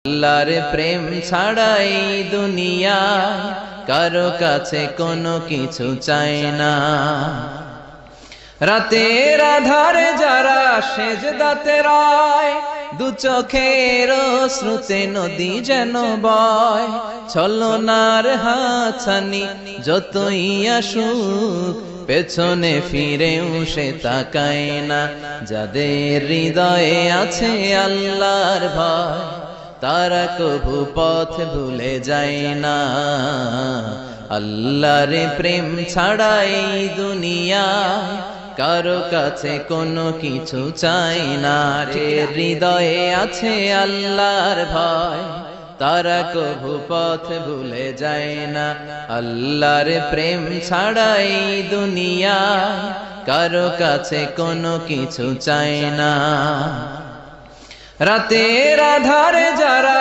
আল্লাহর প্রেম ছাড়াই দুনিয়ায় কারো কাছে কোনো কিছু চায় না। রাতের আধারে যারা সেজদাতে রয়, দু চোখের শ্রুতে নদী যেন বয়। ছলনার হাতছানি যতই আসুক, পেছনে ফিরেও সে তাকায় না। যাদের হৃদয়ে আছে আল্লাহর ভয়, তারা কভু পথ ভুলে যায় না। আল্লাহর প্রেম ছাড়াই দুনিয়ায় কারো কাছে কোনো কিছু চাই না। হৃদয়ে আছে আল্লাহর ভয়, তারা কভু পথ ভুলে যায় না। আল্লাহর প্রেম ছাড়াই দুনিয়ায় কারো কাছে কোনো কিছু চাই না। রাতের আধারে যারা